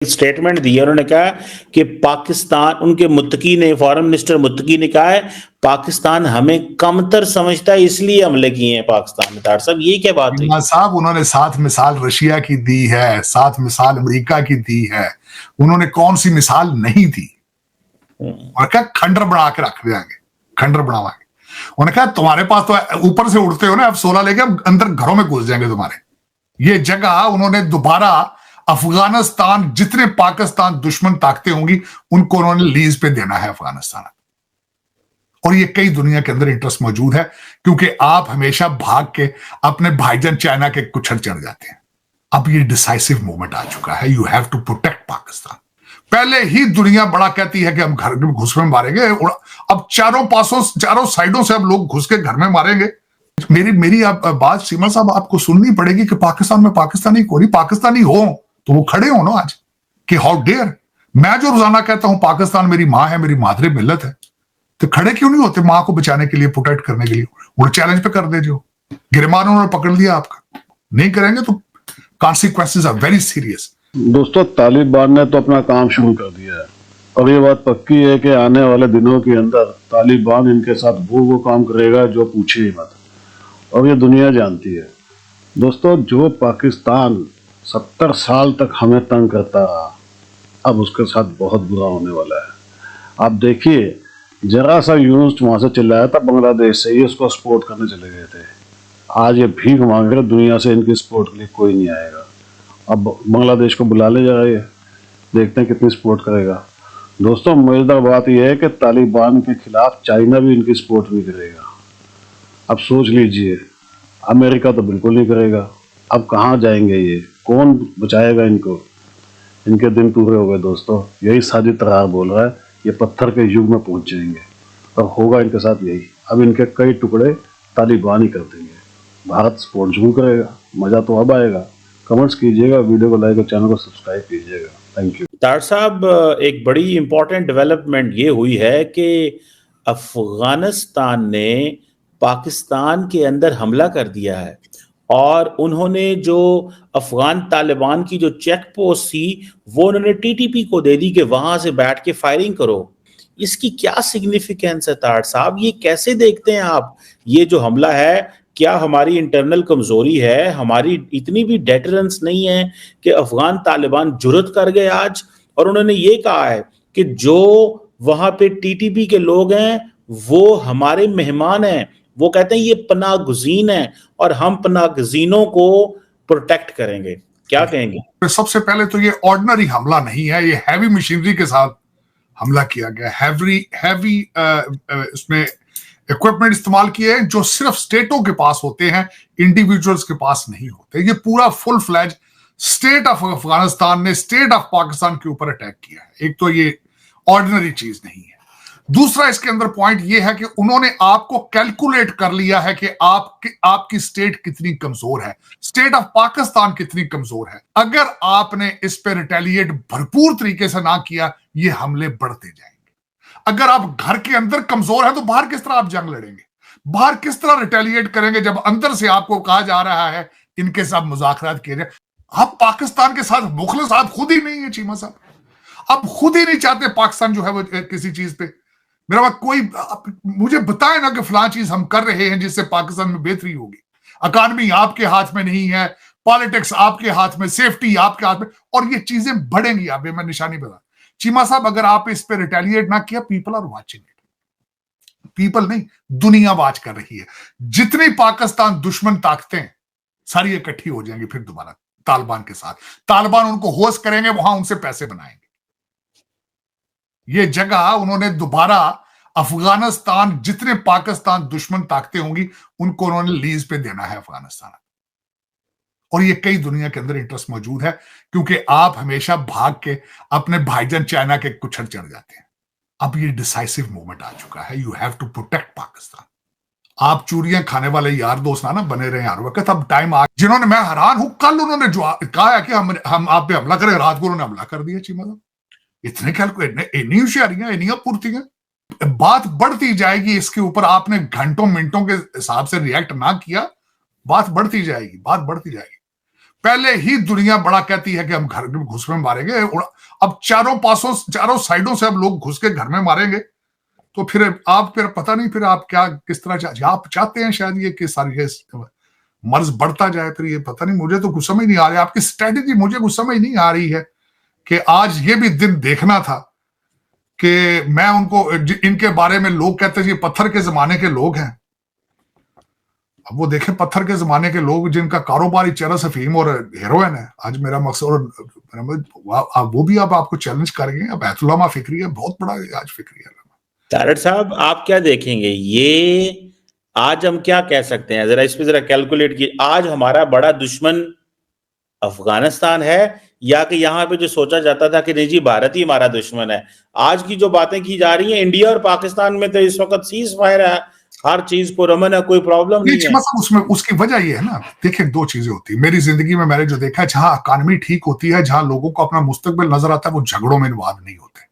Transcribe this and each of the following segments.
Statement दिया। उन्होंने कहा कि पाकिस्तान, उनके मुत्तकी ने, फॉरेन मिनिस्टर मुत्तकी ने कहा है पाकिस्तान हमें कमतर समझता है इसलिए हमले किए हैं पाकिस्तान में। तार साहब ये क्या बात हुई? साहब उन्होंने 7 मिसाल रशिया की दी है, 7 मिसाल अमेरिका की दी है, उन्होंने कौन सी मिसाल नहीं दी? और क्या खंडर बना के रख देंगे, खंडर बनावाएंगे। उन्होंने कहा तुम्हारे पास तो ऊपर से उड़ते हो ना, अब 16 लेके अब अंदर घरों में घुस जाएंगे तुम्हारे। ये जगह उन्होंने दोबारा अफगानिस्तान, जितने पाकिस्तान दुश्मन ताकतें होंगी उनको उन्होंने लीज पे देना है अफगानिस्तान। और ये कई दुनिया के अंदर इंटरेस्ट मौजूद है, क्योंकि आप हमेशा भाग के अपने भाईजान चाइना के कुछड़ चढ़ जाते हैं। अब ये डिसाइसिव मोमेंट आ चुका है, you have to protect Pakistan. पहले ही दुनिया बड़ा कहती है कि हम घर में घुस में मारेंगे, अब चारों पासों, चारों साइडों से अब लोग घुस के घर में मारेंगे। मेरी आप बात सीमा साहब आपको सुननी पड़ेगी कि पाकिस्तान में पाकिस्तानी कोई पाकिस्तानी हो तो वो खड़े हो ना आज कि हाउ डेयर। मैं जो रोजाना कहता हूं पाकिस्तान मेरी मां है, मेरी मादरे मिल्लत है, तो खड़े क्यों नहीं होते मां को बचाने के लिए, प्रोटेक्ट करने के लिए? वो चैलेंज पे कर दे, जो गिरमान उन्होंने पकड़ लिया, आपका नहीं करेंगे तो कॉन्सिक्वेंसेस आर वेरी सीरियस। दोस्तों, तालिबान ने तो अपना काम शुरू कर दिया है और ये बात पक्की है कि आने वाले दिनों के अंदर तालिबान इनके साथ वो काम करेगा जो पूछे ही मत, और ये दुनिया जानती है। दोस्तों, जो पाकिस्तान 70 साल तक हमें तंग करता रहा, अब उसके साथ बहुत बुरा होने वाला है। आप देखिए, जरा सा यूनुस वहां से चिल्लाया था बांग्लादेश से, ये उसको सपोर्ट करने चले गए थे। आज ये भीख मांग रहे, दुनिया से इनकी सपोर्ट के लिए कोई नहीं आएगा। अब बांग्लादेश को बुला ले जा रही है, देखते हैं कितनी सपोर्ट करेगा। दोस्तों, मजेदार बात यह है कि तालिबान के खिलाफ चाइना भी इनकी सपोर्ट नहीं करेगा। अब सोच लीजिए, अमेरिका तो बिल्कुल नहीं करेगा। अब कहाँ जाएंगे ये, कौन बचाएगा इनको? इनके दिन पूरे हो गए दोस्तों। यही साजिद तरार बोल रहा है, ये पत्थर के युग में पहुंच जाएंगे और होगा इनके साथ यही। अब इनके कई टुकड़े तालिबान ही कर देंगे। भारत सपोर्ट जरूर करेगा, मजा तो अब आएगा। कमेंट्स कीजिएगा, वीडियो को लाइक और चैनल को सब्सक्राइब कीजिएगा। Thank you. तार साहब, एक बड़ी इंपॉर्टेंट डेवलपमेंट ये हुई है कि अफगानिस्तान ने पाकिस्तान के अंदर हमला कर दिया है और उन्होंने जो अफगान तालिबान की जो चेक पोस्ट थी वो उन्होंने टीटीपी को दे दी कि वहां से बैठ के फायरिंग करो। इसकी क्या सिग्निफिकेंस है तार साहब? ये कैसे देखते हैं आप? ये जो हमला है, क्या हमारी इंटरनल कमजोरी है? हमारी इतनी भी डेटरेंस नहीं है कि अफगान तालिबान जुर्रत कर गए आज? और उन्होंने ये कहा है कि जो वहां पे टीटीपी के लोग हैं वो हमारे मेहमान हैं। वो कहते हैं ये पनाह गुज़ीन है और हम पनाह गुज़ीनों को प्रोटेक्ट करेंगे। क्या कहेंगे? सबसे पहले तो ये ऑर्डिनरी हमला नहीं है, ये हैवी मशीनरी के साथ हमला किया गया। हैवी इसमें इक्विपमेंट इस्तेमाल किए हैं जो सिर्फ स्टेटों के पास होते हैं, इंडिविजुअल्स के पास नहीं होते। ये पूरा full fledge state of Afghanistan ने स्टेट ऑफ पाकिस्तान के ऊपर अटैक किया है। एक तो ये ऑर्डिनरी चीज नहीं है। दूसरा इसके अंदर पॉइंट ये है कि उन्होंने आपको कैलकुलेट कर लिया है कि आपकी स्टेट कितनी कमजोर है, स्टेट ऑफ पाकिस्तान कितनी कमजोर है। अगर आपने इस पे रिटेलिएट भरपूर तरीके से ना किया, ये हमले बढ़ते जाएंगे। अगर आप घर के अंदर कमजोर है तो बाहर किस तरह आप जंग लड़ेंगे? बाहर किस तरह रिटेलिएट करेंगे जब अंदर से आपको कहा जा रहा है इनके साथ मुज़ाकरात किए जाए? आप पाकिस्तान के साथ मुखलिस आप खुद ही नहीं है चीमा साहब, आप खुद ही नहीं चाहते पाकिस्तान जो है वो किसी चीज पे। मेरा बात कोई मुझे बताए ना कि फलां चीज हम कर रहे हैं जिससे पाकिस्तान में बेहतरी होगी। इकॉनमी आपके हाथ में नहीं है, पॉलिटिक्स आपके हाथ में, सेफ्टी आपके हाथ में, और ये चीजें बढ़ेंगी। आप मैं निशानी बता चीमा साहब, अगर आप इस पे रिटेलिएट ना किया, people are watching it. People नहीं, दुनिया वाच कर रही है। जितनी पाकिस्तान दुश्मन ताकतें सारी इकट्ठी हो जाएंगी फिर दोबारा तालिबान के साथ। तालिबान उनको होस्ट करेंगे, वहां उनसे पैसे बनाएंगे। ये जगह उन्होंने दोबारा अफगानिस्तान, जितने पाकिस्तान दुश्मन ताकतें होंगी उनको उन्होंने लीज पे देना है अफगानिस्तान। और ये कई दुनिया के अंदर इंटरेस्ट मौजूद है, क्योंकि आप हमेशा भाग के अपने भाईजान चाइना के कुछड़ चढ़ जाते हैं। अब ये डिसाइसिव मोमेंट आ चुका है, you have to protect Pakistan. आप चूरियां खाने वाले यार दोस्त ना बने रहे हर वक्त। अब टाइम आ, जिन्होंने, मैं हैरान हूं, कल उन्होंने जो कहा है कि हम आप पे हमला करें, रात को उन्होंने हमला कर दिया। चीमा साहब, इतने कैलकुलेट, इतनी होशियारियां, इतनी पूर्तियां, बात बढ़ती जाएगी इसके ऊपर। आपने घंटों मिनटों के हिसाब से रिएक्ट ना किया, बात बढ़ती जाएगी, बात बढ़ती जाएगी। पहले ही दुनिया बड़ा कहती है कि हम घर में घुस में मारेंगे, अब चारों साइडों से अब लोग घुस के घर में मारेंगे, तो फिर आप फिर पता नहीं फिर आप क्या किस तरह आप चाहते हैं शायद ये कि सारी मर्ज बढ़ता जाए, फिर ये पता नहीं, मुझे तो कुछ समझ नहीं आ रही आपकी स्ट्रेटेजी, मुझे कुछ समझ नहीं आ रही है कि आज ये भी दिन देखना था कि मैं उनको, इनके बारे में लोग कहते हैं ये पत्थर के जमाने के लोग हैं। अब वो देखें पत्थर के जमाने के लोग जिनका कारोबार ही चरस अफीम और हेरोइन है। आज मेरा मकसद, वो भी अब आपको चैलेंज करेंगे। अब बैतुल्लामा फिक्री है, बहुत बड़ा आज फिक्री है। तारड़ साहब आप क्या देखेंगे, ये आज हम क्या कह सकते हैं, जरा इस पे जरा कैलकुलेट किए, आज हमारा बड़ा दुश्मन अफगानिस्तान है या कि यहाँ पे जो सोचा जाता था कि नहीं जी भारत ही हमारा दुश्मन है? आज की जो बातें की जा रही हैं, इंडिया और पाकिस्तान में तो इस वक्त सीज फायर है, हर चीज को रमन है, कोई प्रॉब्लम नहीं है। मतलब उसमें उसकी वजह ये है ना, देखिए दो चीजें होती है मेरी जिंदगी में, मैंने जो देखा है, जहां इकॉनमी ठीक होती है, जहां लोगों को अपना मुस्तकबिल नजर आता है, वो झगड़ों में इन्वॉल्व नहीं होते।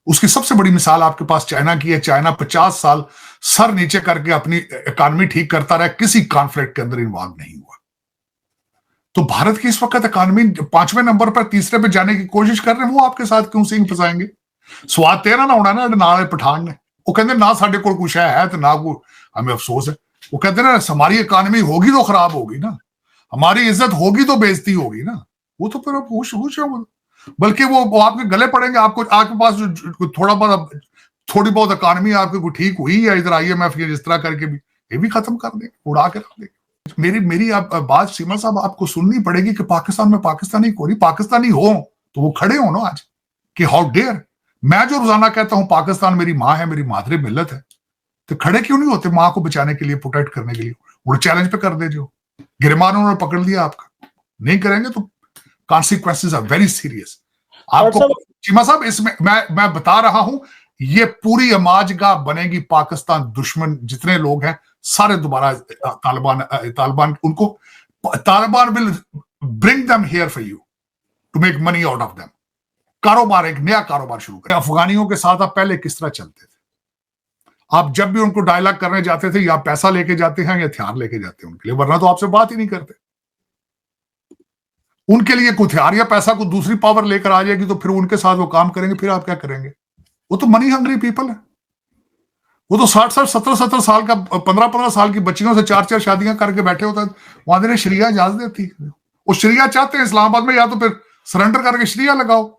उसकी सबसे बड़ी मिसाल आपके पास चाइना की है। चाइना 50 साल सर नीचे करके अपनी इकॉनमी ठीक करता रहा, किसी कॉन्फ्लिक्ट के अंदर इन्वॉल्व नहीं हुआ। तो भारत की इस वक्त इकॉनमी 5वें नंबर पर, तीसरे पे जाने की कोशिश कर रहे हैं, वो आपके साथ क्यों सिंह फसाएंगे? स्वाद तेरा ना होना ना नाले पठान ने, वो कहते ना साढ़े को कुछ है तो ना को हमें अफसोस है। वो कहते ना हमारी इकॉनमी होगी तो खराब होगी ना, हमारी इज्जत होगी तो बेइज्जती होगी ना। वो तो फिर खुश है, बल्कि वो आपके गले पड़ेंगे। आपको आपके पास जो थोड़ी बहुत इकॉनमी आपकी ठीक हुई है, इधर IMF के जिस तरह करके भी, ये भी खत्म कर देंगे, उड़ा के रख देंगे। मेरी आप बात सीमा साहब आपको सुननी पड़ेगी कि पाकिस्तान में पाकिस्तानी को नहीं, पाकिस्तानी हो तो वो खड़े हो ना आज कि हाउ डेयर। मैं जो रोजाना कहता हूं पाकिस्तान मेरी माँ है, मेरी मादरी मिल्लत है, तो खड़े क्यों नहीं होते माँ को बचाने के लिए, प्रोटेक्ट करने के लिए? वो चैलेंज पे कर दे, जो गिरमान उन्होंने पकड़ लिया, आपका नहीं करेंगे तो कॉन्सिक्वेंसेस आर वेरी सीरियस। आपको चीमा साहब इसमें मैं बता रहा हूं, ये पूरी अमाजगाह बनेगी। पाकिस्तान दुश्मन जितने लोग हैं सारे दोबारा तालिबान उनको, Taliban will bring them here for you to make money out of them. कारोबार, एक नया कारोबार शुरू करें। अफगानियों के साथ आप पहले किस तरह चलते थे? आप जब भी उनको डायलॉग करने जाते थे, या पैसा लेके जाते हैं या हथियार लेके जाते हैं उनके लिए, वरना तो आपसे बात ही नहीं करते। उनके लिए कुछ हथियार या पैसा को दूसरी पावर लेकर आ जाएगी तो फिर उनके साथ वो काम करेंगे, फिर आप क्या करेंगे? वो तो मनी हंग्री पीपल है। वो तो 60 17 साल का 15 साल की बच्चियों से 4 शादियां करके बैठे होते हैं। वहां देने शरिया इजाजत देती है। वो शरिया चाहते हैं इस्लामाबाद में, या तो फिर सरेंडर करके शरिया लगाओ,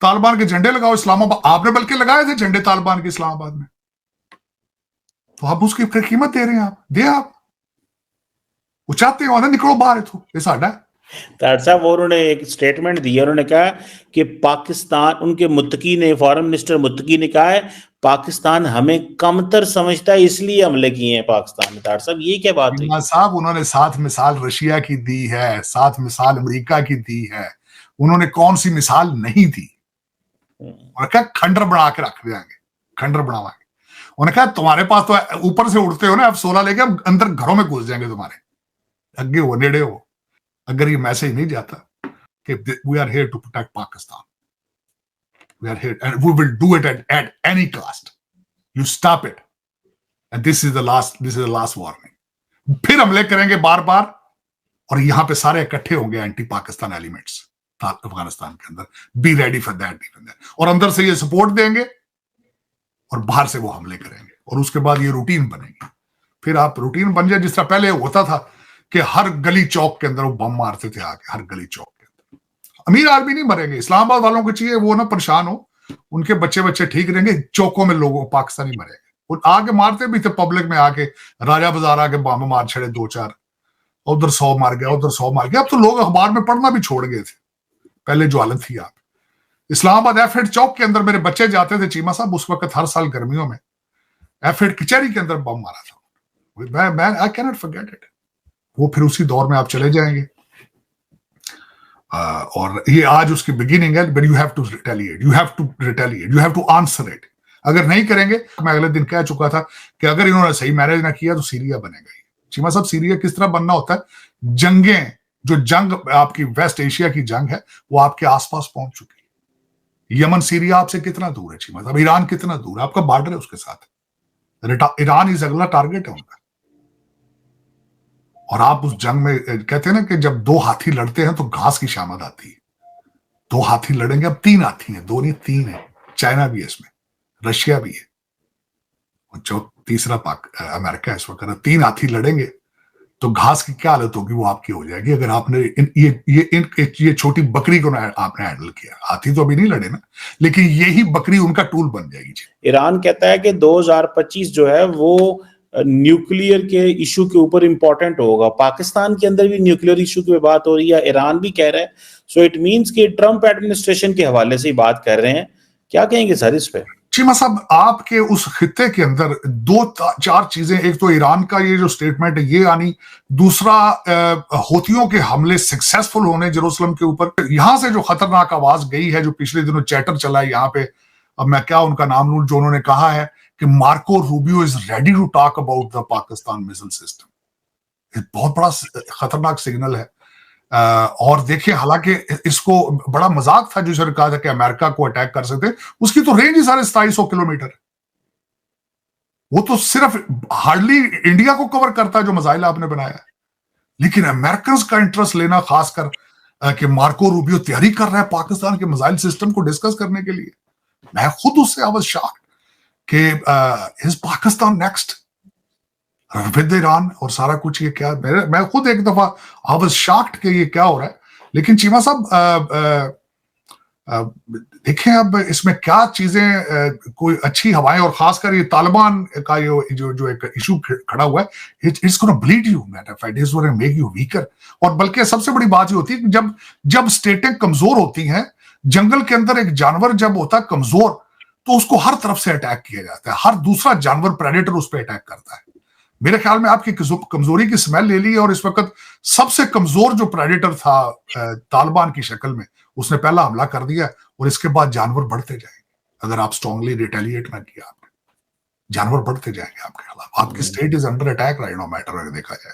तालिबान के झंडे लगाओ इस्लामाबाद। आपने बल्कि लगाए थे झंडे तालिबान के इस्लामाबाद में, तो आप उसकी कीमत दे रहे हैं। आप वो चाहते हैं निकलो बाहर, तो ये साडा है। तारड़ साहब उन्होंने एक स्टेटमेंट दिया, उन्होंने कहा कि पाकिस्तान, उनके मुत्तकी ने, फॉरेन मिनिस्टर मुत्तकी ने कहा है पाकिस्तान हमें कमतर समझता है इसलिए हमले किए हैं पाकिस्तान में। तारड़ साहब ये क्या बात है साहब? उन्होंने साथ मिसाल रशिया की दी है, साथ मिसाल अमेरिका की दी है, उन्होंने कौन सी मिसाल नहीं दी? और क्या खंडर बना के रख देंगे, खंडर बनावाएंगे। उन्होंने कहा तुम्हारे पास तो ऊपर से उड़ते हो ना, अब 16 लेके अंदर घरों में घुस जाएंगे तुम्हारे, अगे हो नेड़े हो। अगर ये मैसेज नहीं जाता कि we are here to protect Pakistan, we are here and we will do it at any cost, you stop it and this is the last warning. फिर हमले करेंगे बार बार, और यहां पे सारे इकट्ठे होंगे एंटी पाकिस्तान एलिमेंट्स अफगानिस्तान के अंदर। Be ready for that. और अंदर से ये सपोर्ट देंगे और बाहर से वो हमले करेंगे, और उसके बाद ये रूटीन बनेगी। फिर आप रूटीन बन जाए, जिस तरह पहले होता था कि हर गली चौक के अंदर वो बम मारते थे आके, हर गली चौक के अंदर। अमीर आदमी नहीं मरेंगे, इस्लामाबाद वालों को चाहिए वो ना परेशान हो, उनके बच्चे ठीक रहेंगे। चौकों में लोगों पाकिस्तानी मरेंगे। वो आके मारते भी थे पब्लिक में आके, राजा बाजार आके बम मार छड़े 2-4, उधर 100 मार गया, उधर 100 मार गया। अब तो लोग अखबार में पढ़ना भी छोड़ गए थे, पहले जो हालत थी। आप इस्लामाबाद F8 चौक के अंदर मेरे बच्चे जाते थे चीमा साहब, उस वक्त हर साल गर्मियों में F8 कचहरी के अंदर बम मारा था। मैं I can not forget it. वो फिर उसी दौर में आप चले जाएंगे, और ये आज उसकी बिगिनिंग है। But you have to retaliate, you have to answer it. अगर नहीं करेंगे, मैं अगले दिन कह चुका था कि अगर इन्होंने सही मैनेज ना किया तो सीरिया बनेगा ही। चीमा साहब सीरिया किस तरह बनना होता है? जंगें, जो जंग आपकी वेस्ट एशिया की जंग है, वो आपके आसपास पहुंच चुकी है। यमन सीरिया आपसे कितना दूर है चीमा साहब? ईरान कितना दूर है? आपका बॉर्डर है उसके साथ। ईरान इस अगला टारगेट है उनका। और आप उस जंग में कहते हैं ना कि जब दो हाथी लड़ते हैं तो घास की शामत आती है। दो हाथी लड़ेंगे, अब 3 हाथी हैं, 2 नहीं 3 है। चाइना भी है इसमें, रशिया भी है, और जो तीसरा अमेरिका है इस वक्त। 3 हाथी लड़ेंगे तो घास की क्या हालत होगी, वो आपकी हो जाएगी अगर आपने ये छोटी बकरी को ना आपने हैंडल किया। हाथी तो अभी नहीं लड़े ना, लेकिन यही बकरी उनका टूल बन जाएगी जी। ईरान कहता है कि 2025 जो है वो न्यूक्लियर के इशू के ऊपर इंपॉर्टेंट होगा। पाकिस्तान के अंदर भी न्यूक्लियर इशू की बात हो रही है, ईरान भी कह रहा है। सो इट मींस कि ट्रंप एडमिनिस्ट्रेशन के हवाले से ही बात कर रहे हैं। क्या कहेंगे सर इस पे? चीमा साहब, आपके उस खित्ते के अंदर 2-4 चीजें, एक तो ईरान का ये जो स्टेटमेंट है ये आनी, दूसरा हौथियों के हमले सक्सेसफुल होने जेरूसलम के ऊपर, यहां से जो खतरनाक आवाज गई है, जो पिछले दिनों चैटर चला है यहाँ पे, अब मैं क्या उनका नाम लूं, जो उन्होंने कहा है कि Marco Rubio is ready to talk about the Pakistan missile system. बहुत बड़ा खतरनाक सिग्नल है। और देखिए, हालांकि इसको बड़ा मजाक था जो सर कहा था कि अमेरिका को अटैक कर सकते, उसकी तो रेंज ही सारे 2700 किलोमीटर। वो तो सिर्फ हार्डली इंडिया को कवर करता है जो मिसाइल आपने बनाया। लेकिन अमेरिकन का इंटरेस्ट लेना, खासकर कि मार्को रूबियो तैयारी कर रहा है पाकिस्तान के मिसाइल सिस्टम को डिस्कस करने के लिए, मैं खुद उससे आई वाज शॉक्ड कि is Pakistan next with Iran और सारा कुछ। ये क्या, मैं खुद एक दफा आई वाज शॉक्ड कि ये क्या हो रहा है। लेकिन चीमा साहब देखें अब इसमें क्या चीजें कोई अच्छी हवाएं, और खासकर ये तालिबान का जो एक इशू खड़ा हुआ है, it's gonna bleed you man, it is gonna make you weaker. और बल्कि सबसे बड़ी बात ये होती है कि जब स्टेटें कमजोर होती हैं, जंगल के अंदर एक जानवर जब होता है कमजोर, तो उसको हर तरफ से अटैक किया जाता है, हर दूसरा जानवर प्रेडेटर उस पर अटैक करता है। मेरे ख्याल में आपकी कमजोरी की स्मेल ले ली है, और इस वक्त सबसे कमजोर जो प्रेडेटर था तालिबान की शक्ल में, उसने पहला हमला कर दिया, और इसके बाद जानवर बढ़ते जाएंगे। अगर आप स्ट्रांगली रिटेलिएट ना किया आपने, जानवर बढ़ते जाएंगे आपके खिलाफ। आपकी state is under attack right now matter, अगर देखा जाए।